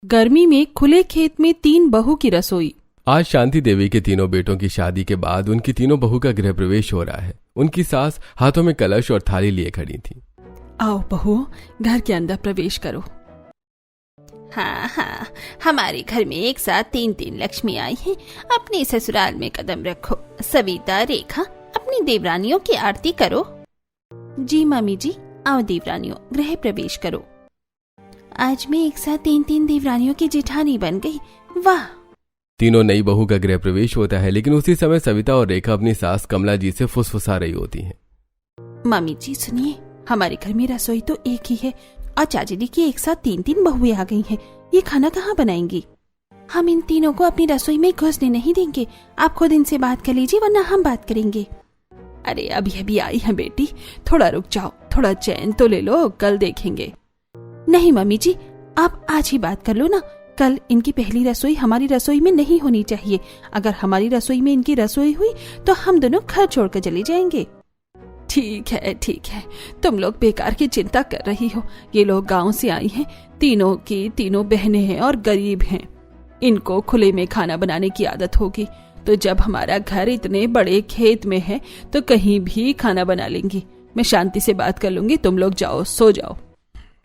गर्मी में खुले खेत में 3 बहू की रसोई। आज शांति देवी के तीनों बेटों की शादी के बाद उनकी तीनों बहू का गृह प्रवेश हो रहा है। उनकी सास हाथों में कलश और थाली लिए खड़ी थी। आओ बहुओं, घर के अंदर प्रवेश करो। हाँ, हमारे घर में एक साथ 3 लक्ष्मी आई हैं। अपने ससुराल में कदम रखो। सविता, रेखा, अपनी देवरानियों की आरती करो। जी मम्मी जी। आओ देवरानियों, गृह प्रवेश करो। आज मैं एक साथ 3 देवरानियों की जेठानी बन गई। वाह। तीनों नई बहू का गृह प्रवेश होता है, लेकिन उसी समय सविता और रेखा अपनी सास कमला जी से फुसफुसा रही होती हैं। मम्मी जी सुनिए, हमारे घर में रसोई तो एक ही है और चाची जी की एक साथ 3 बहुएं आ गई हैं। ये खाना कहाँ बनाएंगी? हम इन तीनों को अपनी रसोई में घुसने नहीं देंगे। आप खुद इनसे बात कर लीजिए, वरना हम बात करेंगे। अरे अभी अभी आई है बेटी, थोड़ा रुक जाओ, थोड़ा चैन तो ले लो, कल देखेंगे। नहीं मम्मी जी, आप आज ही बात कर लो ना। कल इनकी पहली रसोई हमारी रसोई में नहीं होनी चाहिए। अगर हमारी रसोई में इनकी रसोई हुई तो हम दोनों घर छोड़कर चले जाएंगे। ठीक है, तुम लोग बेकार की चिंता कर रही हो। ये लोग गांव से आई हैं, तीनों की तीनों बहनें हैं और गरीब हैं। इनको खुले में खाना बनाने की आदत होगी, तो जब हमारा घर इतने बड़े खेत में है तो कहीं भी खाना बना लेंगी। मैं शांति से बात कर लूंगी, तुम लोग जाओ, सो जाओ।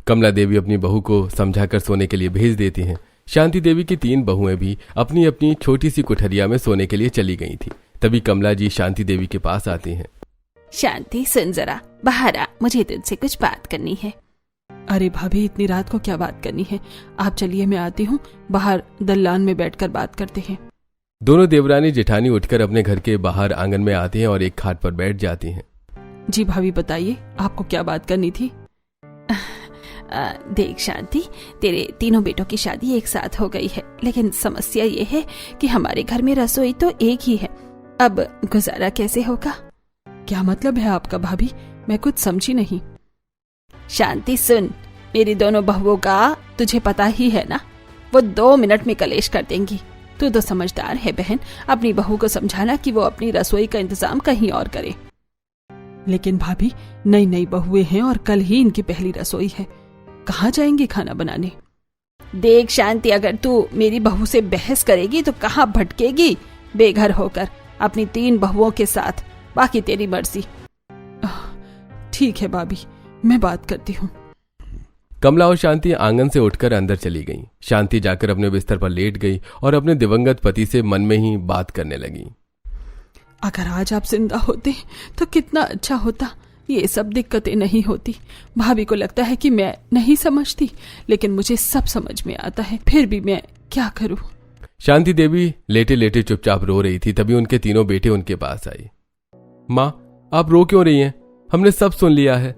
कमला देवी अपनी बहू को समझाकर सोने के लिए भेज देती हैं। शांति देवी की 3 बहुएं भी अपनी अपनी छोटी सी कुठरिया में सोने के लिए चली गई थी। तभी कमला जी शांति देवी के पास आती हैं। शांति सुन जरा, बाहर आ, मुझे तुझसे कुछ बात करनी है। अरे भाभी, इतनी रात को क्या बात करनी है? आप चलिए, मैं आती हूँ। बाहर दल्लान में बैठकर बात करते हैं। दोनों देवरानी जेठानी उठकर अपने घर के बाहर आंगन में आती हैं और एक खाट पर बैठ जाती हैं। जी भाभी बताइए, आपको क्या बात करनी थी? देख शांति, तेरे तीनों बेटों की शादी एक साथ हो गई है, लेकिन समस्या ये है कि हमारे घर में रसोई तो एक ही है। अब गुजारा कैसे होगा? क्या मतलब है आपका भाभी? मैं कुछ समझी नहीं। शांति सुन, मेरी दोनों बहुओं का तुझे पता ही है ना, वो 2 मिनट में कलेश कर देंगी। तू तो समझदार है बहन, अपनी बहू को समझाना कि वो अपनी रसोई का इंतजाम कहीं और करे। लेकिन भाभी, नई बहुएं हैं और कल ही इनकी पहली रसोई है, कहाँ जाएंगी खाना बनाने? देख शांति, अगर तू मेरी बहू से बहस करेगी तो कहाँ भटकेगी बेघर होकर अपनी 3 बहुओं के साथ। बाकी तेरी मर्जी। ठीक है भाभी, मैं बात करती हूँ। कमला और शांति आंगन से उठकर अंदर चली गईं। शांति जाकर अपने बिस्तर पर लेट गई और अपने दिवंगत पति से मन में ही बात करने लगी। अगर आज आप जिंदा होते तो कितना अच्छा होता, ये सब दिक्कतें नहीं होती। भाभी को लगता है कि मैं नहीं समझती, लेकिन मुझे सब समझ में आता है। फिर भी मैं क्या करूं? शांति देवी लेटे लेटे चुपचाप रो रही थी। तभी उनके तीनों बेटे उनके पास आए। माँ, आप रो क्यों रही हैं? हमने सब सुन लिया है।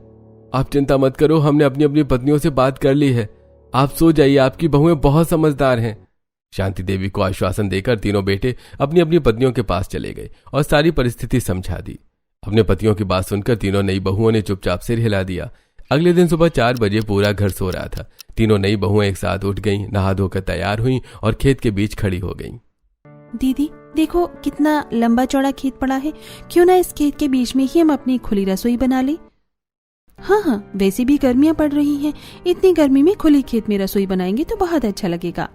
आप चिंता मत करो, हमने अपनी अपनी पत्नियों से बात कर ली है। आप सो जाइए, आपकी बहुएं बहुत समझदार हैं। शांति देवी को आश्वासन देकर तीनों बेटे अपनी अपनी पत्नियों के पास चले गए और सारी परिस्थिति समझा दी। अपने पतियों की बात सुनकर तीनों नई बहुओं ने चुपचाप सिर हिला दिया। अगले दिन सुबह 4 बजे पूरा घर सो रहा था। तीनों नई बहुएं एक साथ उठ गईं, नहा धोकर तैयार हुईं और खेत के बीच खड़ी हो गईं। दीदी देखो, कितना लंबा चौड़ा खेत पड़ा है। क्यों ना इस खेत के बीच में ही हम अपनी खुली रसोई बना लें। हाँ, वैसे भी गर्मियां पड़ रही हैं, इतनी गर्मी में खुली खेत में रसोई बनाएंगे तो बहुत अच्छा लगेगा।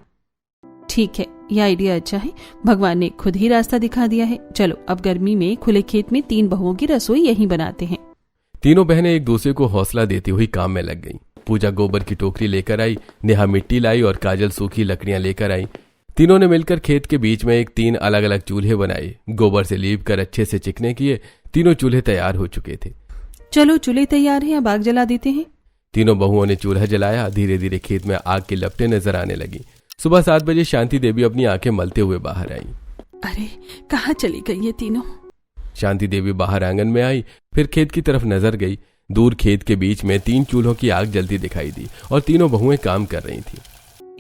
ठीक है, यह आइडिया अच्छा है। भगवान ने खुद ही रास्ता दिखा दिया है। चलो, अब गर्मी में खुले खेत में 3 बहुओं की रसोई यहीं बनाते हैं। तीनों बहनें एक दूसरे को हौसला देती हुई काम में लग गईं। पूजा गोबर की टोकरी लेकर आई, नेहा मिट्टी लाई और काजल सूखी लकड़ियां लेकर आई। तीनों ने मिलकर खेत के बीच में 3 अलग अलग चूल्हे बनाए। गोबर से लीप कर अच्छे से चिकने किए। तीनों चूल्हे तैयार हो चुके थे। चलो, चूल्हे तैयार हैं, अब आग जला देते हैं। तीनों बहुओं ने चूल्हा जलाया। धीरे धीरे खेत में आग की लपटें नजर आने लगी। सुबह 7 बजे शांति देवी अपनी आंखें मलते हुए बाहर आई। अरे, कहाँ चली गई ये तीनों? शांति देवी बाहर आंगन में आई, फिर खेत की तरफ नजर गई। दूर खेत के बीच में 3 चूल्हों की आग जलती दिखाई दी और तीनों बहुएं काम कर रही थी।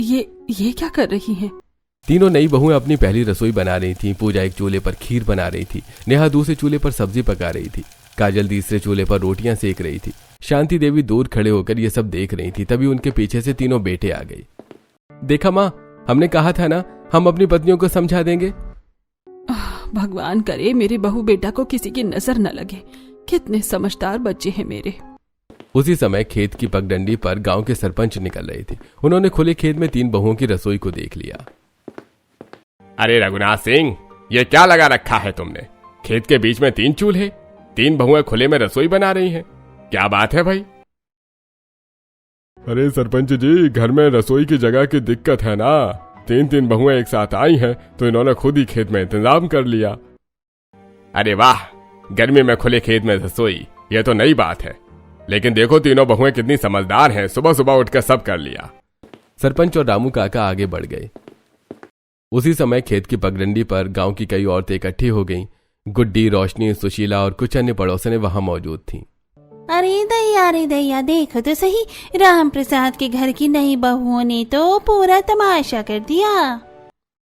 ये क्या कर रही हैं? तीनों नई बहुएं अपनी पहली रसोई बना रही थी। पूजा एक चूल्हे पर खीर बना रही थी, नेहा दूसरे चूल्हे पर सब्जी पका रही थी, काजल तीसरे चूल्हे पर रोटियां सेक रही थी। शांति देवी दूर खड़े होकर ये सब देख रही थी। तभी उनके पीछे से तीनों बेटे आ गए। देखा माँ, हमने कहा था ना, हम अपनी पत्नियों को समझा देंगे। भगवान करे मेरे बहू बेटा को किसी की नजर न लगे। कितने समझदार बच्चे हैं मेरे। उसी समय खेत की पगडंडी पर गांव के सरपंच निकल रहे थे। उन्होंने खुले खेत में 3 बहुओं की रसोई को देख लिया। अरे रघुनाथ सिंह, ये क्या लगा रखा है तुमने? खेत के बीच में 3 चूल्हे, 3 बहुएं खुले में रसोई बना रही हैं। क्या बात है भाई? अरे सरपंच जी, घर में रसोई की जगह की दिक्कत है ना। 3 बहुएं एक साथ आई हैं तो इन्होंने खुद ही खेत में इंतजाम कर लिया। अरे वाह, गर्मी में खुले खेत में रसोई, ये तो नई बात है। लेकिन देखो तीनों बहुएं कितनी समझदार हैं, सुबह सुबह उठकर सब कर लिया। सरपंच और रामू काका आगे बढ़ गए। उसी समय खेत की पगडंडी पर गांव की कई औरतें इकट्ठी हो गईं। गुड्डी, रोशनी, सुशीला और कुछ अन्य पड़ोसनें वहां मौजूद थीं। अरे दैया, देखो तो सही, राम प्रसाद के घर की नई बहुओं ने तो पूरा तमाशा कर दिया।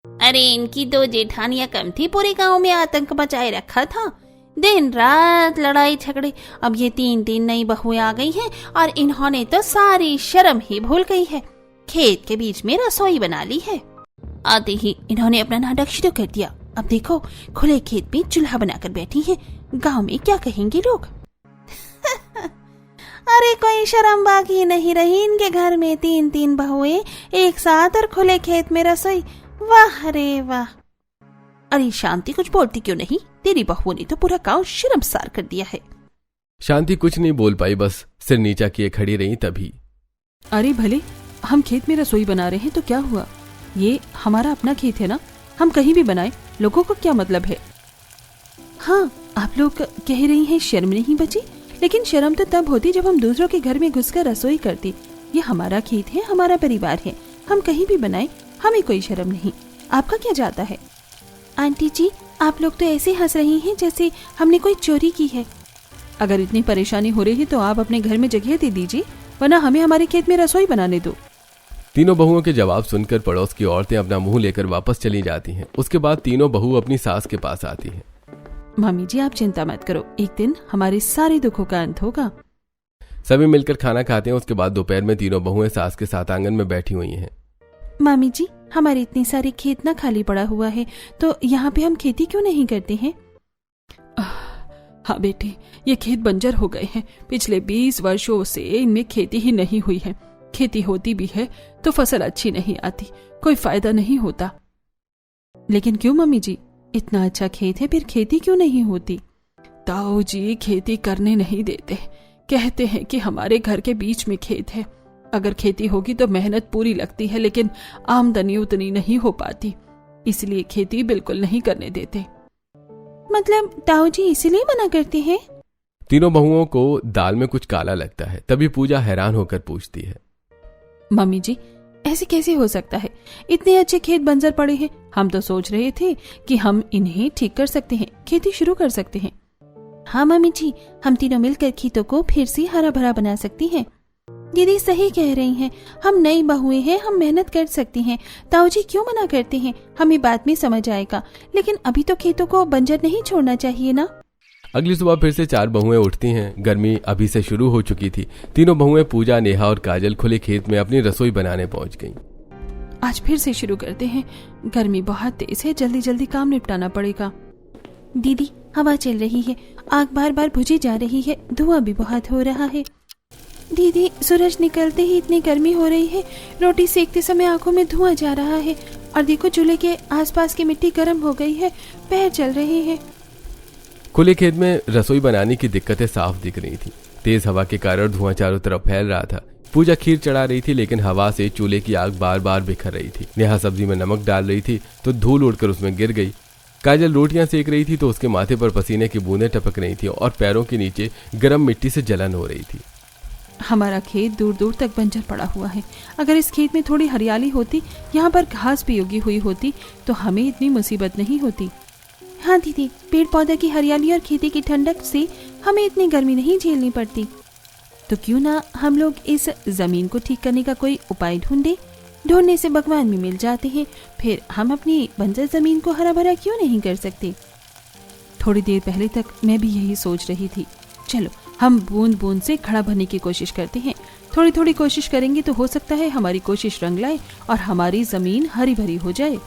अरे इनकी 2 जेठानियां कम थी, पूरे गांव में आतंक मचाए रखा था। दिन रात लड़ाई झगड़े। अब ये 3 नई बहुएं आ गई हैं और इन्होंने तो सारी शर्म ही भूल गई है। खेत के बीच में रसोई बना ली है। आते ही इन्होंने अपना नाटक शुरू कर दिया। अब देखो, खुले खेत में चूल्हा बनाकर बैठी हैं। गांव में क्या कहेंगे लोग? अरे कोई शर्म बाकी नहीं रही इनके घर में। 3 बहुएं एक साथ और खुले खेत में रसोई। वाह रे वाह। अरे शांति, कुछ बोलती क्यों नहीं? तेरी बहुओं ने तो पूरा गांव शर्मसार कर दिया है। शांति कुछ नहीं बोल पाई, बस सिर नीचा किए खड़ी रही। तभी अरे भले, हम खेत में रसोई बना रहे हैं तो क्या हुआ? ये हमारा अपना खेत है ना, हम कहीं भी बनाए, लोगों को क्या मतलब है? हाँ, आप लोग कह रही हैं शर्म नहीं बची, लेकिन शर्म तो तब होती जब हम दूसरों के घर में घुसकर रसोई करती। ये हमारा खेत है, हमारा परिवार है, हम कहीं भी बनाए, हमें कोई शर्म नहीं। आपका क्या जाता है? आंटी जी, आप लोग तो ऐसे हंस रही हैं जैसे हमने कोई चोरी की है। अगर इतनी परेशानी हो रही है तो आप अपने घर में जगह दे दीजिए, वरना हमें हमारे खेत में रसोई बनाने दो। तीनों बहुओं के जवाब सुनकर पड़ोस की औरतें अपना मुंह लेकर वापस चली जाती हैं। उसके बाद तीनों बहू अपनी सास के पास आती हैं। मामी जी, आप चिंता मत करो, एक दिन हमारे सारे दुखों का अंत होगा। सभी मिलकर खाना खाते हैं। उसके बाद दोपहर में तीनों बहुएं सास के साथ आंगन में बैठी हुई हैं। मामी जी, हमारे इतने सारे खेत ना खाली पड़ा हुआ है, तो यहाँ पे हम खेती क्यों नहीं करते हैं? हाँ बेटी, ये खेत बंजर हो गए हैं। पिछले 20 वर्षों से इनमें खेती ही नहीं हुई है। खेती होती भी है तो फसल अच्छी नहीं आती, कोई फायदा नहीं होता। लेकिन क्यों मम्मी जी, इतना अच्छा खेत है, फिर खेती क्यों नहीं होती? ताऊ जी खेती करने नहीं देते, कहते हैं कि हमारे घर के बीच में खेत है, अगर खेती होगी तो मेहनत पूरी लगती है, लेकिन आमदनी उतनी नहीं हो पाती, इसलिए खेती बिल्कुल नहीं करने देते। मतलब ताऊ जी इसीलिए मना करते हैं? तीनों बहुओं को दाल में कुछ काला लगता है। तभी पूजा हैरान होकर पूछती है, मम्मी जी, ऐसे कैसे हो सकता है? इतने अच्छे खेत बंजर पड़े हैं, हम तो सोच रहे थे कि हम इन्हें ठीक कर सकते हैं, खेती शुरू कर सकते हैं। हाँ मम्मी जी, हम तीनों मिलकर खेतों को फिर से हरा भरा बना सकती हैं। दीदी सही कह रही हैं, हम नई बहुएं हैं, हम मेहनत कर सकती हैं। ताऊ जी क्यों मना करते हैं? हमें बाद में समझ आएगा, लेकिन अभी तो खेतों को बंजर नहीं छोड़ना चाहिए ना। अगली सुबह फिर से 4 बहुएं उठती हैं। गर्मी अभी से शुरू हो चुकी थी। तीनों बहुएं पूजा, नेहा और काजल खुले खेत में अपनी रसोई बनाने पहुंच गईं। आज फिर से शुरू करते हैं, गर्मी बहुत तेज है, जल्दी जल्दी काम निपटाना पड़ेगा। दीदी हवा चल रही है, आग बार बार बुझी जा रही है, धुआं भी बहुत हो रहा है। दीदी सूरज निकलते ही इतनी गर्मी हो रही है, रोटी सेकते समय आंखों में धुआं जा रहा है, और देखो चूल्हे के आसपास की मिट्टी गर्म हो गई है, पैर जल रहे हैं। खुले खेत में रसोई बनाने की दिक्कतें साफ दिख रही थी। तेज हवा के कारण धुआं चारों तरफ फैल रहा था। पूजा खीर चढ़ा रही थी, लेकिन हवा से चूल्हे की आग बार बार बिखर रही थी। नेहा सब्जी में नमक डाल रही थी तो धूल उड़कर उसमें गिर गई। काजल रोटियां सेक रही थी तो उसके माथे पर पसीने की बूंदें टपक रही थी और पैरों के नीचे गर्म मिट्टी से जलन हो रही थी। हमारा खेत दूर दूर तक बंजर पड़ा हुआ है। अगर इस खेत में थोड़ी हरियाली होती, यहाँ पर घास भी उगी हुई होती, तो हमें इतनी मुसीबत नहीं होती। हाँ दीदी, पेड़ पौधे की हरियाली और खेती की ठंडक से हमें इतनी गर्मी नहीं झेलनी पड़ती। तो क्यों ना हम लोग इस जमीन को ठीक करने का कोई उपाय ढूंढने से भगवान भी मिल जाते हैं, फिर हम अपनी बंजर जमीन को हरा भरा क्यों नहीं कर सकते? थोड़ी देर पहले तक मैं भी यही सोच रही थी। चलो हम बूंद बूंद से घड़ा भरने की कोशिश करते हैं। थोड़ी थोड़ी कोशिश करेंगे तो हो सकता है हमारी कोशिश रंग लाए और हमारी जमीन हरी भरी हो जाए।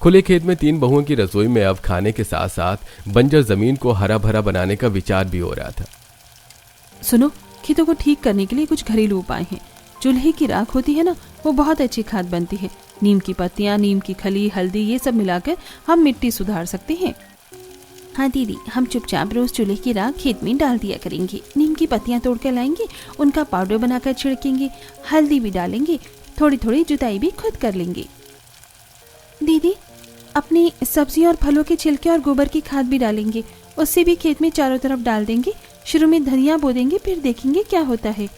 खुले खेत में 3 बहुओं की रसोई में अब खाने के साथ साथ बंजर जमीन को हरा भरा बनाने का विचार भी हो रहा था। सुनो, खेतों को ठीक करने के लिए कुछ घरेलू उपाय हैं। चूल्हे की राख होती है ना, वो बहुत अच्छी खाद बनती है। नीम की पत्तियां, नीम की खली, हल्दी, ये सब मिलाकर हम मिट्टी सुधार सकते हैं। हाँ दीदी, हम चुपचाप रोज चूल्हे की राख खेत में डाल दिया करेंगे। नीम की पत्तियां तोड़ कर लाएंगे, उनका पाउडर बनाकर छिड़केंगे, हल्दी भी डालेंगे, थोड़ी थोड़ी जुताई भी खुद कर लेंगे। दीदी, अपनी सब्जी और फलों के छिलके और गोबर की खाद भी डालेंगे, उससे भी खेत में चारों तरफ डाल देंगे। शुरू में धनिया बो देंगे, फिर देखेंगे क्या होता है।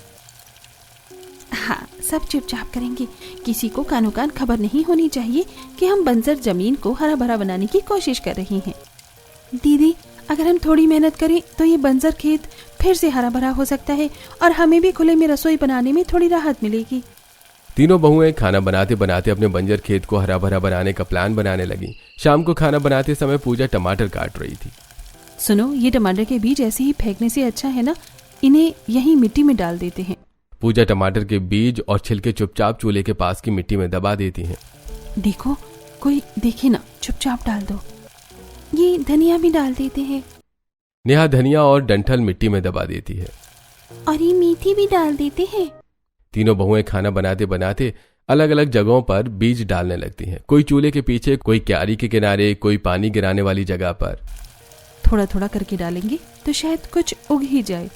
हाँ, सब चुपचाप करेंगे, किसी को कानो कान खबर नहीं होनी चाहिए कि हम बंजर जमीन को हरा भरा बनाने की कोशिश कर रहे हैं। दीदी, अगर हम थोड़ी मेहनत करें तो ये बंजर खेत फिर से हरा भरा हो सकता है और हमें भी खुले में रसोई बनाने में थोड़ी राहत मिलेगी। तीनों बहुएं खाना बनाते बनाते अपने बंजर खेत को हरा भरा बनाने का प्लान बनाने लगी। शाम को खाना बनाते समय पूजा टमाटर काट रही थी। सुनो, ये टमाटर के बीज ऐसे ही फेंकने से अच्छा है ना, इन्हें यहीं मिट्टी में डाल देते हैं। पूजा टमाटर के बीज और छिलके चुपचाप चूल्हे के पास की मिट्टी में दबा देती हैं। देखो, कोई देखे ना, चुपचाप डाल दो। ये धनिया भी डाल देते हैं। नेहा धनिया और डंठल मिट्टी में दबा देती है। और ये मेथी भी डाल देते हैं। तीनों बहुएं खाना बनाते बनाते अलग अलग जगहों पर बीज डालने लगती हैं। कोई चूल्हे के पीछे, कोई क्यारी के किनारे, कोई पानी गिराने वाली जगह पर। थोड़ा थोड़ा करके डालेंगे तो शायद कुछ उग ही जाए।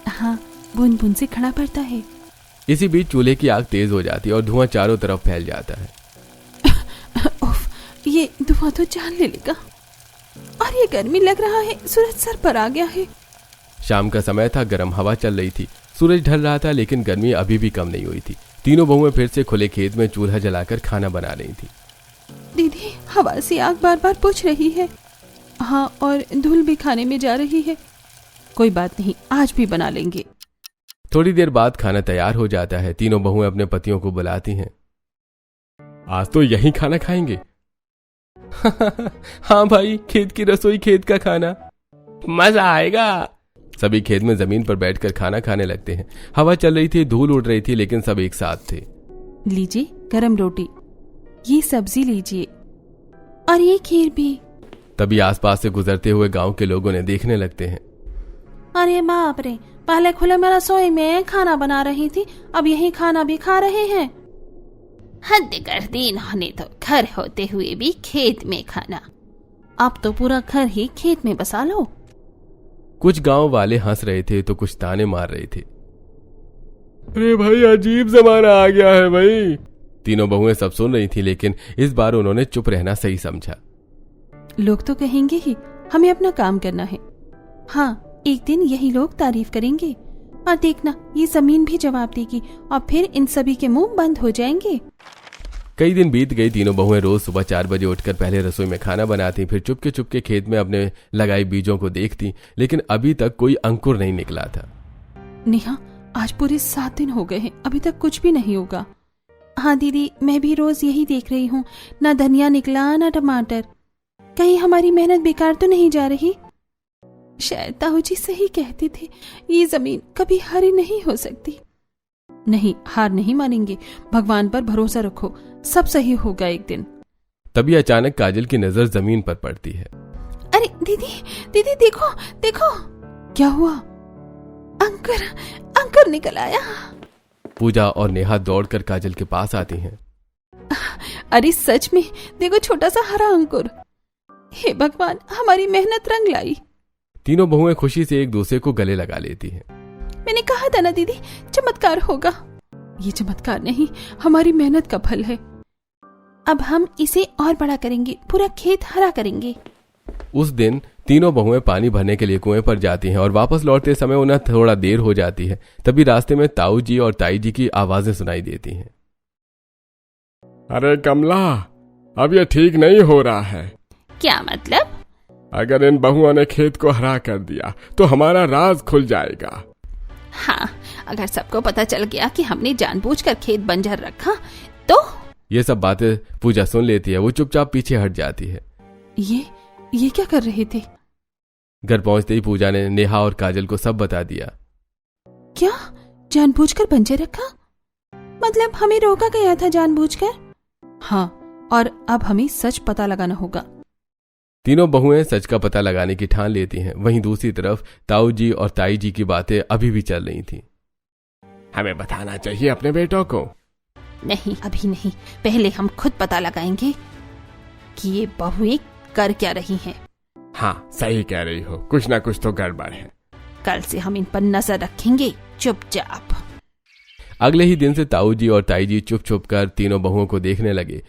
हाँ, बूंद बूंद से खड़ा पड़ता है। इसी बीच चूल्हे की आग तेज हो जाती है और धुआं चारों तरफ फैल जाता है। उफ, ये धुआं तो जान ले लेगा। और ये गर्मी लग रहा है, सूरज सर पर आ गया है। शाम का समय था, गर्म हवा चल रही थी, सूरज ढल रहा था, लेकिन गर्मी अभी भी कम नहीं हुई थी। तीनों बहुएं फिर से खुले खेत में चूल्हा जलाकर खाना बना रही थी। दीदी, हवा से आग बार बार बुझ रही है। हाँ, और धूल भी खाने में जा रही है। कोई बात नहीं, आज भी बना लेंगे। थोड़ी देर बाद खाना तैयार हो जाता है। तीनों बहुएं अपने पतियों को बुलाती हैं। आज तो यही खाना खाएंगे। हाँ भाई, खेत की रसोई, खेत का खाना, मजा आएगा। सभी खेत में जमीन पर बैठकर खाना खाने लगते हैं। हवा चल रही थी, धूल उड़ रही थी, लेकिन सब एक साथ थे। लीजिए गरम रोटी, ये सब्जी लीजिए, और ये खीर भी। तभी आसपास से गुजरते हुए गांव के लोगों ने देखने लगते हैं। अरे बाप रे, पहले खुले में रसोई में खाना बना रही थी, अब यही खाना भी खा रहे हैं। हद कर दी इन्होंने तो, घर होते हुए भी खेत में खाना। अब तो पूरा घर ही खेत में बसा लो। कुछ गांव वाले हंस रहे थे तो कुछ ताने मार रहे थे। अरे भाई, अजीब जमाना आ गया है भाई। तीनों बहुएं सब सुन रही थी, लेकिन इस बार उन्होंने चुप रहना सही समझा। लोग तो कहेंगे ही, हमें अपना काम करना है। हाँ, एक दिन यही लोग तारीफ करेंगे, और देखना ये जमीन भी जवाब देगी, और फिर इन सभी के मुंह बंद हो जाएंगे। कई दिन बीत गए। तीनों बहुएं रोज सुबह 4 बजे उठकर पहले रसोई में खाना बनाती, फिर चुपके चुपके खेत में अपने लगाई बीजों को देखती, लेकिन अभी तक कोई अंकुर नहीं निकला था। नेहा, आज पूरे 7 दिन हो गए हैं, अभी तक कुछ भी नहीं होगा। हाँ दीदी, मैं भी रोज यही देख रही हूँ, ना धनिया निकला ना टमाटर। कहीं हमारी मेहनत बेकार तो नहीं जा रही? शायद ताऊ जी सही कहते थे, ये जमीन कभी हरी नहीं हो सकती। नहीं, हार नहीं मानेंगे, भगवान पर भरोसा रखो, सब सही होगा एक दिन। तभी अचानक काजल की नजर जमीन पर पड़ती है। अरे दीदी, दीदी देखो देखो। क्या हुआ? अंकुर, अंकुर निकल आया। पूजा और नेहा दौड़कर काजल के पास आती हैं। अरे सच में, देखो छोटा सा हरा अंकुर। हे भगवान, हमारी मेहनत रंग लाई। तीनों बहुएं खुशी से एक दूसरे को गले लगा लेती हैं। मैंने कहा था ना दीदी, चमत्कार होगा। ये चमत्कार नहीं, हमारी मेहनत का फल है। अब हम इसे और बड़ा करेंगे, पूरा खेत हरा करेंगे। उस दिन तीनों बहुएं पानी भरने के लिए कुएं पर जाती हैं और वापस लौटते समय उन्हें थोड़ा देर हो जाती है। तभी रास्ते में ताऊ जी और ताई जी की आवाजें सुनाई देती हैं। अरे कमला, अब ये ठीक नहीं हो रहा है। क्या मतलब? अगर इन बहुओं ने खेत को हरा कर दिया तो हमारा राज खुल जाएगा। हाँ, अगर सबको पता चल गया कि हमने जानबूझकर खेत बंजर रखा तो। ये सब बातें पूजा सुन लेती है। वो चुपचाप पीछे हट जाती है। ये क्या कर रहे थे? घर पहुंचते ही पूजा ने नेहा और काजल को सब बता दिया। क्या जानबूझकर बंजर रखा? मतलब हमें रोका गया था जानबूझकर? हाँ, और अब हमें सच पता लगाना होगा। तीनों बहुएं सच का पता लगाने की ठान लेती हैं। वहीं दूसरी तरफ ताऊ जी और ताई जी की बातें अभी भी चल रही थीं। हमें बताना चाहिए अपने बेटों को। नहीं, अभी नहीं, पहले हम खुद पता लगाएंगे कि ये बहुएं कर क्या रही हैं। हाँ, सही कह रही हो, कुछ ना कुछ तो गड़बड़ है। कल से हम इन पर नजर रखेंगे चुपचाप। अगले ही दिन से ताऊ जी और ताई जी चुप छुप कर तीनों बहुओं को देखने लगे।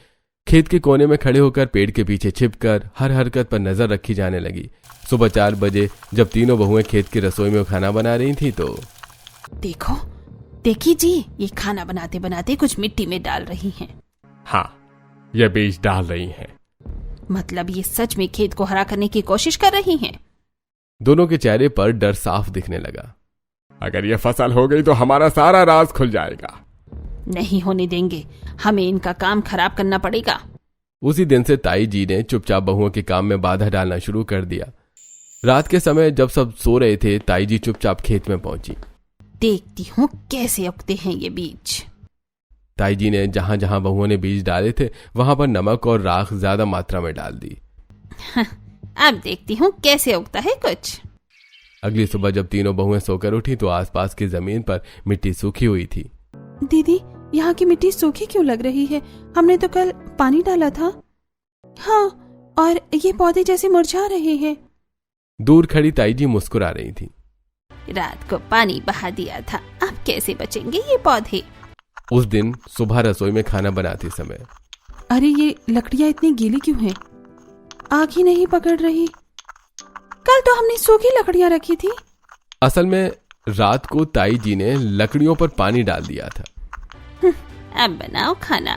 खेत के कोने में खड़े होकर पेड़ के पीछे छिपकर हर हरकत पर नजर रखी जाने लगी। सुबह 4 बजे जब तीनों बहुएं खेत की रसोई में खाना बना रही थी तो देखो, देखी जी, ये खाना बनाते बनाते कुछ मिट्टी में डाल रही हैं। हाँ, ये बीज डाल रही हैं। मतलब ये सच में खेत को हरा करने की कोशिश कर रही हैं। दोनों के चेहरे पर डर साफ दिखने लगा। अगर ये फसल हो गई तो हमारा सारा राज खुल जाएगा। नहीं होने देंगे, हमें इनका काम खराब करना पड़ेगा। उसी दिन से ताई जी ने चुपचाप बहुओं के काम में बाधा डालना शुरू कर दिया। रात के समय जब सब सो रहे थे, ताई जी चुपचाप खेत में पहुंची। देखती हूँ कैसे उगते हैं ये बीज। ताई जी ने जहां जहां बहुओं ने बीज डाले थे वहां पर नमक और राख ज्यादा मात्रा में डाल दी। अब देखती हूँ कैसे उगता है कुछ। अगली सुबह जब तीनों बहुएं सोकर उठी तो आसपास की जमीन पर मिट्टी सूखी हुई थी। दीदी, यहाँ की मिट्टी सूखी क्यों लग रही है? हमने तो कल पानी डाला था। हाँ, और ये पौधे जैसे मुरझा रहे हैं। दूर खड़ी ताई जी मुस्कुरा रही थी। रात को पानी बहा दिया था, अब कैसे बचेंगे ये पौधे? उस दिन सुबह रसोई में खाना बनाते समय अरे ये लकड़ियाँ इतनी गीली क्यों हैं? आग ही नहीं पकड़ रही। कल तो हमने सूखी लकड़ियाँ रखी थी। असल में रात को ताई जी ने लकड़ियों पर पानी डाल दिया था। अब बनाओ खाना।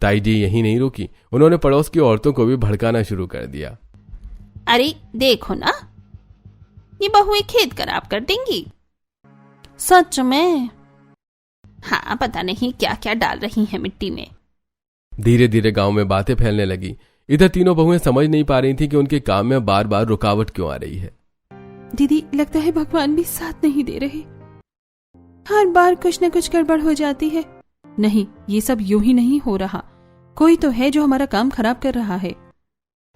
ताई जी यहीं नहीं रुकी, उन्होंने पड़ोस की औरतों को भी भड़काना शुरू कर दिया। अरे देखो ना, ये बहुएं खेत खराब कर देंगी। सच में? हाँ, पता नहीं क्या क्या डाल रही हैं मिट्टी में। धीरे धीरे गांव में बातें फैलने लगी। इधर तीनों बहुएं समझ नहीं पा रही थी कि उनके काम में बार बार रुकावट क्यों आ रही है। दीदी, लगता है भगवान भी साथ नहीं दे रहे। हर बार कुछ न कुछ गड़बड़ हो जाती है। नहीं, ये सब यूं ही नहीं हो रहा। कोई तो है जो हमारा काम खराब कर रहा है।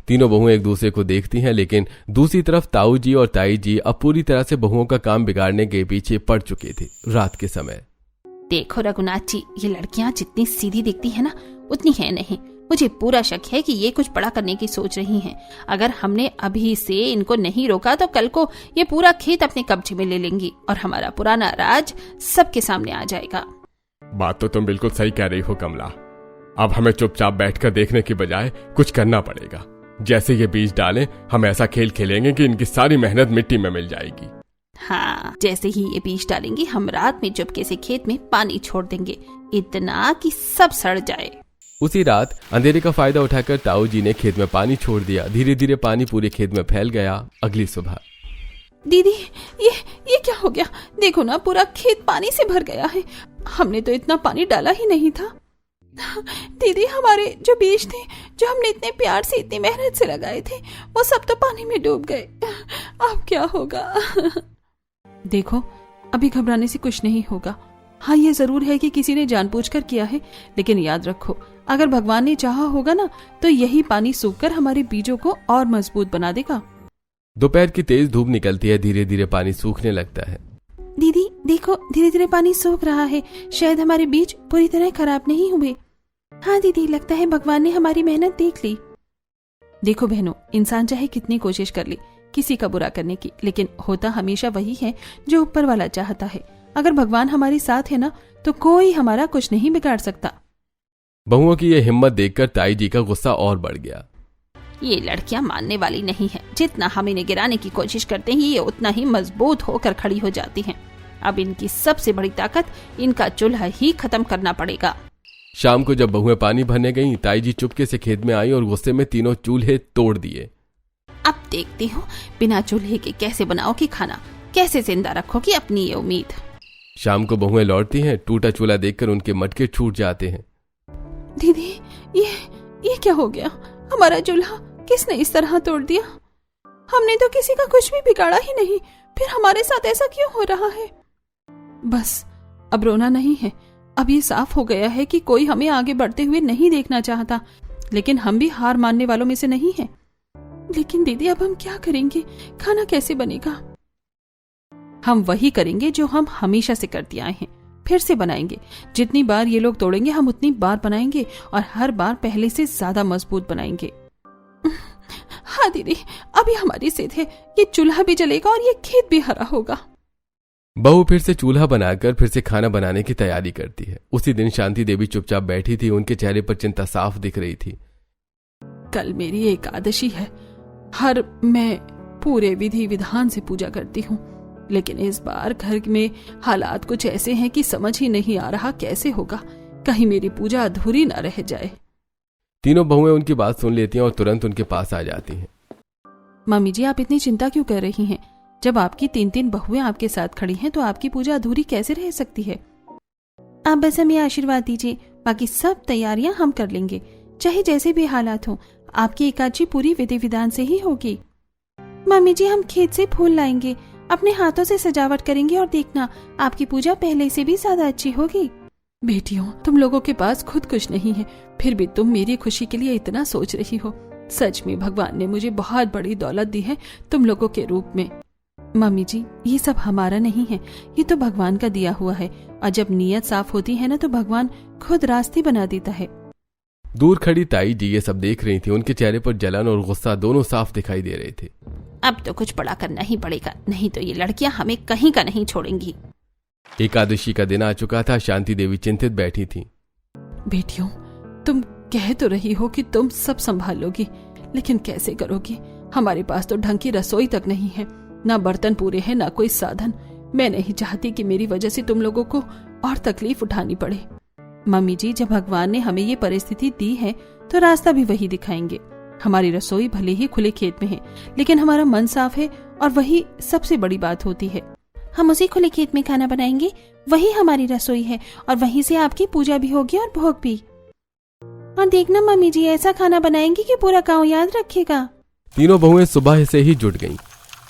तीनों बहुएं एक दूसरे को देखती हैं, लेकिन दूसरी तरफ ताऊ जी और ताई जी अब पूरी तरह से बहुओं का काम बिगाड़ने के पीछे पड़ चुके थे। रात के समय देखो रघुनाथ जी, ये लड़कियां जितनी सीधी दिखती है ना, उतनी है नहीं। मुझे पूरा शक है कि ये कुछ बड़ा करने की सोच रही हैं। अगर हमने अभी से इनको नहीं रोका तो कल को ये पूरा खेत अपने कब्जे में ले लेंगी और हमारा पुराना राज सबके सामने आ जाएगा। बात तो तुम बिल्कुल सही कह रही हो कमला। अब हमें चुपचाप बैठकर देखने की बजाय कुछ करना पड़ेगा। जैसे ये बीज डालें, हम ऐसा खेल खेलेंगे कि इनकी सारी मेहनत मिट्टी में मिल जाएगी। हाँ, जैसे ही ये बीज डालेंगे, हम रात में चुपके से खेत में पानी छोड़ देंगे, इतना कि सब सड़ जाए। उसी रात अंधेरे का फायदा उठाकर ताऊ जी ने खेत में पानी छोड़ दिया। धीरे धीरे पानी पूरे खेत में फैल गया। अगली सुबह दीदी, ये क्या हो गया? देखो ना, पूरा खेत पानी से भर गया है। हमने तो इतना पानी डाला ही नहीं था। दीदी, हमारे जो बीज थे, जो हमने इतने प्यार से इतनी मेहनत से लगाए थे, वो सब तो पानी में डूब गए। अब क्या होगा? देखो, अभी घबराने से कुछ नहीं होगा। हाँ, ये जरूर है कि किसी ने जानबूझकर किया है, लेकिन याद रखो, अगर भगवान ने चाहा होगा ना, तो यही पानी सूखकर हमारे बीजों को और मजबूत बना देगा। दोपहर की तेज धूप निकलती है। धीरे धीरे पानी सूखने लगता है। दीदी देखो, धीरे धीरे पानी सूख रहा है। शायद हमारे बीज पूरी तरह खराब नहीं हुए। हाँ दीदी, लगता है भगवान ने हमारी मेहनत देख ली। देखो बहनों, इंसान चाहे कितनी कोशिश कर ले किसी का बुरा करने की, लेकिन होता हमेशा वही है जो ऊपर वाला चाहता है। अगर भगवान हमारे साथ है ना, तो कोई हमारा कुछ नहीं बिगाड़ सकता। बहुओं की ये हिम्मत देखकर ताई जी का गुस्सा और बढ़ गया। ये लड़कियां मानने वाली नहीं है। जितना हम इन्हें गिराने की कोशिश करते हैं, ये उतना ही मजबूत होकर खड़ी हो जाती हैं। अब इनकी सबसे बड़ी ताकत इनका चूल्हा ही खत्म करना पड़ेगा। शाम को जब बहुएं पानी भरने गईं, ताई जी चुपके से खेत में आई और गुस्से में तीनों चूल्हे तोड़ दिए। अब देखती हूँ बिना चूल्हे के कैसे बनाओगी खाना, कैसे जिंदा रखोगी अपनी ये उम्मीद। शाम को बहुएं लौटती हैं। टूटा चूल्हा देखकर उनके मटके छूट जाते हैं। दीदी, ये क्या हो गया? हमारा चूल्हा किसने इस तरह तोड़ दिया? हमने तो किसी का कुछ भी बिगाड़ा ही नहीं, फिर हमारे साथ ऐसा क्यों हो रहा है? बस अब रोना नहीं है। अब ये साफ हो गया है कि कोई हमें आगे बढ़ते हुए नहीं देखना चाहता, लेकिन हम भी हार मानने वालों में से नहीं हैं। लेकिन दीदी अब हम क्या करेंगे? खाना कैसे बनेगा? हम वही करेंगे जो हम हमेशा से करते आए हैं, फिर से बनाएंगे। जितनी बार ये लोग तोड़ेंगे हम उतनी बार बनाएंगे और हर बार पहले से ज्यादा मजबूत बनाएंगे। हाँ दीदी, अभी हमारी जिद है, ये चूल्हा भी जलेगा और ये खेत भी हरा होगा। बहू फिर से चूल्हा बनाकर फिर से खाना बनाने की तैयारी करती है। उसी दिन शांति देवी चुपचाप बैठी थी, उनके चेहरे पर चिंता साफ दिख रही थी। कल मेरी एकादशी है। मैं पूरे विधि विधान से पूजा करती हूँ, लेकिन इस बार घर में हालात कुछ ऐसे हैं कि समझ ही नहीं आ रहा कैसे होगा। कहीं मेरी पूजा अधूरी न रह जाए। तीनों बहुएं उनकी बात सुन लेती हैं और तुरंत उनके पास आ जाती हैं। मम्मी जी, आप इतनी चिंता क्यों कर रही हैं? जब आपकी 3 बहुएं आपके साथ खड़ी हैं तो आपकी पूजा अधूरी कैसे रह सकती है? आप बस हमें आशीर्वाद दीजिए, बाकी सब तैयारियां हम कर लेंगे, चाहे जैसे भी हालात हो। आपकी एकादशी पूरी विधि विधान से ही होगी। मम्मी जी, हम खेत से फूल लाएंगे, अपने हाथों से सजावट करेंगे और देखना आपकी पूजा पहले से भी ज्यादा अच्छी होगी। बेटियों, तुम लोगों के पास खुद कुछ नहीं है, फिर भी तुम मेरी खुशी के लिए इतना सोच रही हो। सच में भगवान ने मुझे बहुत बड़ी दौलत दी है तुम लोगों के रूप में। मम्मी जी, ये सब हमारा नहीं है, ये तो भगवान का दिया हुआ है, और जब नीयत साफ होती है ना तो भगवान खुद रास्ते बना देता है। दूर खड़ी ताई जी ये सब देख रही थी। उनके चेहरे पर जलन और गुस्सा दोनों साफ दिखाई दे रहे थे। अब तो कुछ बड़ा करना ही पड़ेगा, नहीं तो ये लड़कियां हमें कहीं का नहीं छोड़ेंगी। एकादशी का दिन आ चुका था। शांति देवी चिंतित बैठी थी। बेटियों, तुम कह तो रही हो कि तुम सब संभाल लोगी, लेकिन कैसे करोगी? हमारे पास तो ढंग की रसोई तक नहीं है, ना बर्तन पूरे हैं, ना कोई साधन। मैं नहीं चाहती कि मेरी वजह से तुम लोगों को और तकलीफ उठानी पड़े। मम्मी जी, जब भगवान ने हमें ये परिस्थिति दी है तो रास्ता भी वही दिखाएंगे। हमारी रसोई भले ही खुले खेत में है, लेकिन हमारा मन साफ है और वही सबसे बड़ी बात होती है। हम उसी खुले खेत में खाना बनाएंगे, वही हमारी रसोई है, और वहीं से आपकी पूजा भी होगी और भोग भी। और देखना मम्मी जी, ऐसा खाना बनाएंगे कि पूरा गांव याद रखेगा। तीनों बहुएं सुबह से ही जुट गईं।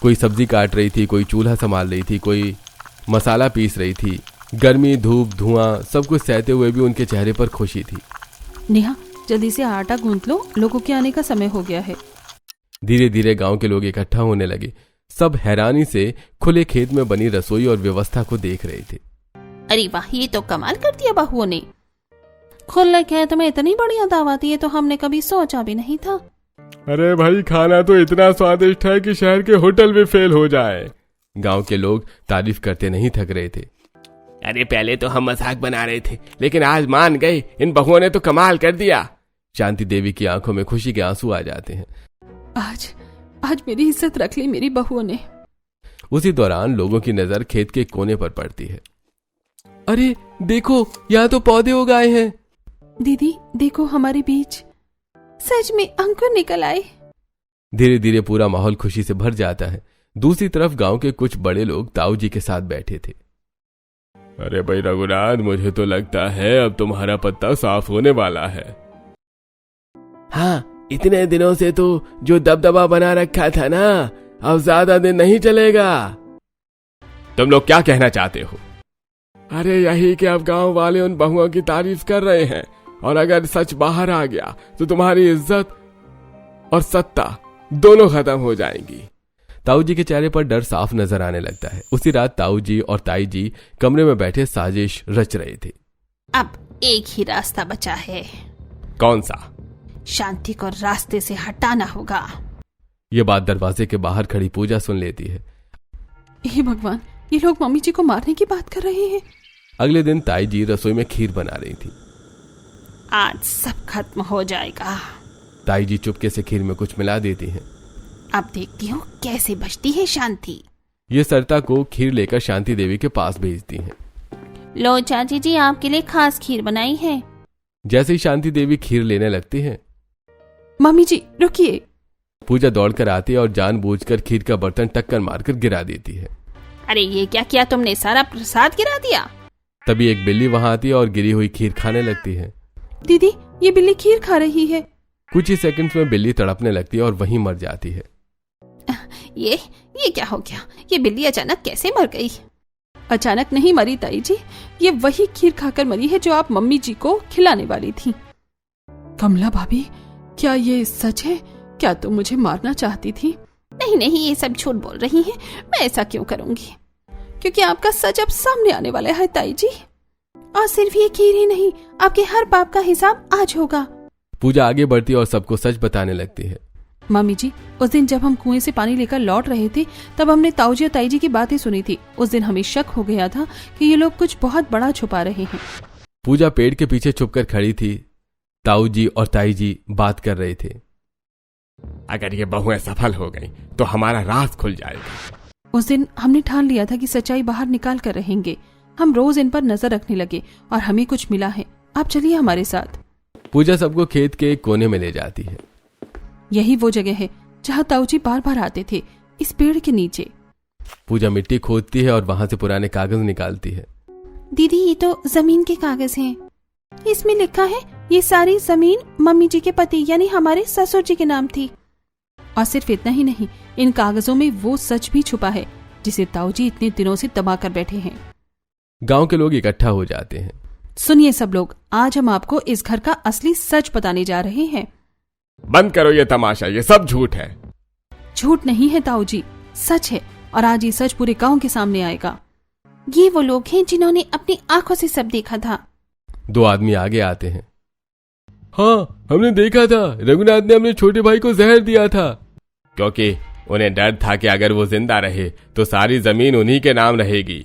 कोई सब्जी काट रही थी, कोई चूल्हा संभाल रही थी, कोई मसाला पीस रही थी। गर्मी, धूप, धुआं सब कुछ सहते हुए भी उनके चेहरे पर खुशी थी। नेहा, जल्दी से आटा गूंथ लो, लोगों के आने का समय हो गया है। धीरे धीरे गांव के लोग इकट्ठा होने लगे। सब हैरानी से खुले खेत में बनी रसोई और व्यवस्था को देख रहे थे। अरे वाह, ये तो कमाल कर दिया बहुओं ने। खुले खेत में इतनी बढ़िया दावत, ये तो हमने कभी सोचा भी नहीं था। अरे भाई, खाना तो इतना स्वादिष्ट है कि शहर के होटल भी फेल हो जाए। गांव के लोग तारीफ करते नहीं थक रहे थे। अरे पहले तो हम मजाक बना रहे थे, लेकिन आज मान गए, इन बहुओं ने तो कमाल कर दिया। शांति देवी की आंखों में खुशी के आंसू आ जाते हैं। आज मेरी इज्जत रख ली मेरी बहुओं ने। उसी दौरान लोगों की नजर खेत के कोने पर पड़ती है। अरे देखो, यहाँ तो पौधे उगाए हैं। दीदी देखो, हमारे बीच सच में अंकुर निकल आए। धीरे धीरे पूरा माहौल खुशी से भर जाता है। दूसरी तरफ गांव के कुछ बड़े लोग ताऊ जी के साथ बैठे थे। अरे भाई रघुनाथ, मुझे तो लगता है अब तुम्हारा पत्ता साफ होने वाला है। हाँ, इतने दिनों से तो जो दबदबा बना रखा था ना, अब ज्यादा दिन नहीं चलेगा। तुम लोग क्या कहना चाहते हो? अरे यही कि अब गांव वाले उन बहुओं की तारीफ कर रहे हैं, और अगर सच बाहर आ गया तो तुम्हारी इज्जत और सत्ता दोनों खत्म हो जाएंगी। ताऊ जी के चेहरे पर डर साफ नजर आने लगता है। उसी रात ताऊ जी और ताई जी कमरे में बैठे साजिश रच रहे थे। अब एक ही रास्ता बचा है। कौन सा? शांति को रास्ते से हटाना होगा। ये बात दरवाजे के बाहर खड़ी पूजा सुन लेती है। हे भगवान, ये लोग मम्मी जी को मारने की बात कर रहे हैं। अगले दिन ताई जी रसोई में खीर बना रही थी। आज सब खत्म हो जाएगा। ताई जी चुपके से खीर में कुछ मिला देती हैं। अब देखती हूँ कैसे बचती है शांति। ये सरता को खीर लेकर शांति देवी के पास भेजती हैं। लो चाची जी, आपके लिए खास खीर बनाई है। जैसे ही शांति देवी खीर लेने लगती है, मम्मी जी रुकिए। पूजा दौड़कर आती है और जानबूझकर खीर का बर्तन टक्कर मारकर गिरा देती है। अरे ये क्या किया तुमने, सारा प्रसाद गिरा दिया। तभी एक बिल्ली वहां आती है और गिरी हुई खीर खाने लगती है। दीदी, ये बिल्ली खीर खा रही है। कुछ ही सेकंड्स में बिल्ली तड़पने लगती है और वहीं मर जाती है। ये क्या हो गया? ये बिल्ली अचानक कैसे मर गई? अचानक नहीं मरी ताई जी, ये वही खीर खाकर मरी है जो आप मम्मी जी को खिलाने वाली थी। कमला भाभी, क्या ये सच है क्या तुम मुझे मारना चाहती थी? नहीं नहीं, ये सब झूठ बोल रही हैं। मैं ऐसा क्यों करूंगी? क्योंकि आपका सच अब सामने आने वाला है ताई जी। और सिर्फ ये खीर ही नहीं, आपके हर पाप का हिसाब आज होगा। पूजा आगे बढ़ती और सबको सच बताने लगती है। मम्मी जी, उस दिन जब हम कुएं से पानी लेकर लौट रहे थे तब हमने ताऊजी और ताई जी की बातें सुनी थी। उस दिन हमें शक हो गया था कि ये लोग कुछ बहुत बड़ा छुपा रहे हैं। पूजा पेड़ के पीछे छुपकर खड़ी थी। ताऊजी और ताई जी बात कर रहे थे। अगर ये बहुएं सफल हो गई तो हमारा राज खुल जाएगा। उस दिन हमने ठान लिया था कि सच्चाई बाहर निकाल कर रहेंगे। हम रोज इन पर नजर रखने लगे और हमें कुछ मिला है। आप चलिए हमारे साथ। पूजा सबको खेत के एक कोने में ले जाती है। यही वो जगह है जहाँ ताऊजी बार बार आते थे, इस पेड़ के नीचे। पूजा मिट्टी खोदती है और वहां से पुराने कागज निकालती है। दीदी, ये तो जमीन के कागज हैं। इसमें लिखा है ये सारी जमीन मम्मी जी के पति यानी हमारे ससुर जी के नाम थी। और सिर्फ इतना ही नहीं, इन कागजों में वो सच भी छुपा है जिसे ताऊजी इतने दिनों से दबा कर बैठे हैं। गांव के लोग इकट्ठा हो जाते हैं। सुनिए सब लोग, आज हम आपको इस घर का असली सच बताने जा रहे हैं। बंद करो ये तमाशा, ये सब झूठ है। झूठ नहीं है ताऊजी, सच है। और आज ये सच पूरे गांव के सामने आएगा। ये वो लोग हैं जिन्होंने अपनी आंखों से सब देखा था। दो आदमी आगे आते हैं। हाँ, हमने देखा था। रघुनाथ ने अपने छोटे भाई को जहर दिया था क्योंकि उन्हें डर था कि अगर वो जिंदा रहे तो सारी जमीन उन्हीं के नाम रहेगी।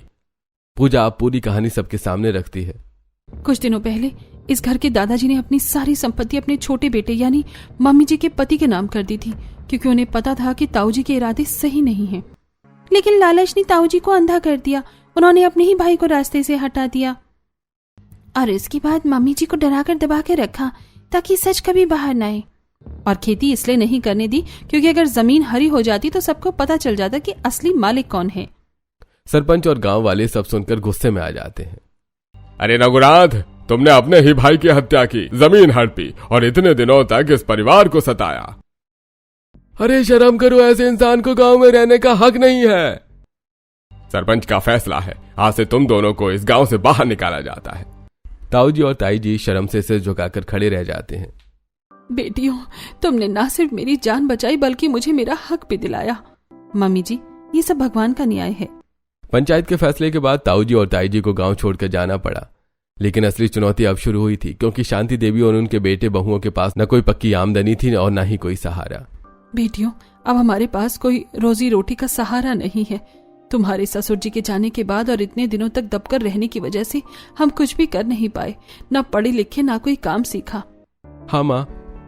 पूजा आप पूरी कहानी सबके सामने रखती है। कुछ दिनों पहले इस घर के दादाजी ने अपनी सारी संपत्ति अपने छोटे बेटे यानी मम्मी जी के पति के नाम कर दी थी, क्योंकि उन्हें पता था कि ताऊजी के इरादे सही नहीं हैं। लेकिन लालच ने ताऊजी को अंधा कर दिया। उन्होंने अपने ही भाई को रास्ते से हटा दिया और इसके बाद मम्मी जी को डरा कर दबा के रखा ताकि सच कभी बाहर न आए। और खेती इसलिए नहीं करने दी क्योंकि अगर जमीन हरी हो जाती तो सबको पता चल जाता कि असली मालिक कौन है। सरपंच और गांव वाले सब सुनकर गुस्से में आ जाते हैं। अरे रघुनाथ, तुमने अपने ही भाई की हत्या की, जमीन हड़पी और इतने दिनों तक इस परिवार को सताया। अरे शर्म करो, ऐसे इंसान को गांव में रहने का हक नहीं है। सरपंच का फैसला है, आज से तुम दोनों को इस गांव से बाहर निकाला जाता है। ताऊजी और ताई जी शर्म से सिर झुकाकर खड़े रह जाते हैं। बेटियों, तुमने ना सिर्फ मेरी जान बचाई बल्कि मुझे मेरा हक भी दिलाया। मम्मी जी, ये सब भगवान का न्याय है। पंचायत के फैसले के बाद ताऊजी और ताई जी को गांव छोड़कर जाना पड़ा। लेकिन असली चुनौती अब शुरू हुई थी, क्योंकि शांति देवी और उनके बेटे बहुओं के पास न कोई पक्की आमदनी थी और न ही कोई सहारा। बेटियों, अब हमारे पास कोई रोजी रोटी का सहारा नहीं है। तुम्हारे ससुर जी के जाने के बाद और इतने दिनों तक दबकर रहने की वजह से हम कुछ भी कर नहीं पाए। न पढ़े लिखे, ना कोई काम सीखा। हाँ माँ,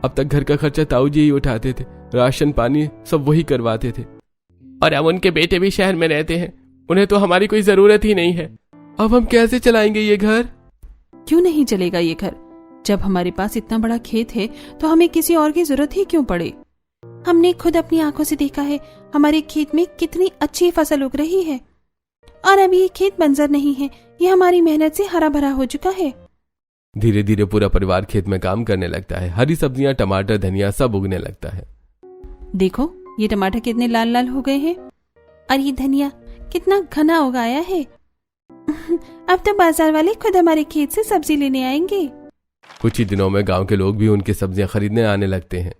अब तक घर का खर्चा ताऊजी ही उठाते थे, राशन पानी सब वही करवाते थे। और अब उनके बेटे भी शहर में रहते हैं, उन्हें तो हमारी कोई जरूरत ही नहीं है। अब हम कैसे चलाएंगे ये घर? क्यों नहीं चलेगा ये घर? जब हमारे पास इतना बड़ा खेत है तो हमें किसी और की जरूरत ही क्यों पड़े? हमने खुद अपनी आंखों से देखा है हमारे खेत में कितनी अच्छी फसल उग रही है और अभी ये खेत बंजर नहीं है, ये हमारी मेहनत से हरा भरा हो चुका है। धीरे धीरे पूरा परिवार खेत में काम करने लगता है। हरी सब्जियां, टमाटर, धनिया सब उगने लगता है। देखो, ये टमाटर कितने लाल लाल हो गए हैं और ये धनिया कितना घना उगाया है। अब तो बाजार वाले खुद हमारे खेत से सब्जी लेने आएंगे। कुछ ही दिनों में गांव के लोग भी उनकी सब्जियां खरीदने आने लगते हैं।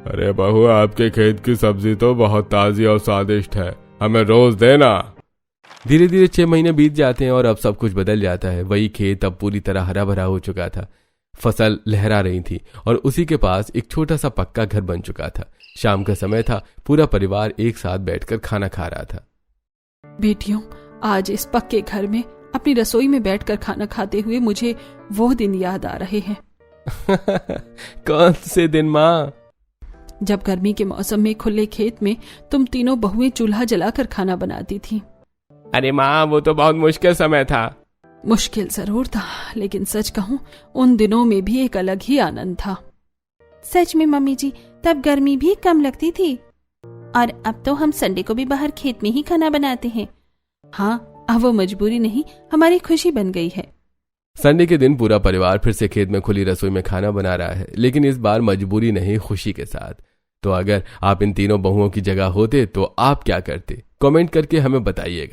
अरे बहू, आपके खेत की सब्जी तो बहुत ताजी और स्वादिष्ट है, हमें रोज देना। धीरे धीरे 6 महीने बीत जाते हैं और अब सब कुछ बदल जाता है। वही खेत अब पूरी तरह हरा भरा हो चुका था। फसल लहरा रही थी और उसी के पास एक छोटा सा पक्का घर बन चुका था। शाम का समय था, पूरा परिवार एक साथ बैठकर खाना खा रहा था। बेटियों, आज इस पक्के घर में अपनी रसोई में बैठकर खाना खाते हुए मुझे वो दिन याद आ रहे हैं। कौन से दिन माँ? जब गर्मी के मौसम में खुले खेत में तुम तीनों बहुएं चूल्हा जलाकर खाना बनाती थी। अरे माँ, वो तो बहुत मुश्किल समय था। मुश्किल जरूर था, लेकिन सच कहूँ उन दिनों में भी एक अलग ही आनंद था। सच में मम्मी जी, तब गर्मी भी कम लगती थी और अब तो हम संडे को भी बाहर खेत में ही खाना बनाते हैं। हाँ, अब वो मजबूरी नहीं, हमारी खुशी बन गई है। संडे के दिन पूरा परिवार फिर से खेत में खुली रसोई में खाना बना रहा है, लेकिन इस बार मजबूरी नहीं, खुशी के साथ। तो अगर आप इन तीनों बहुओं की जगह होते तो आप क्या करते? कमेंट करके हमें बताइएगा।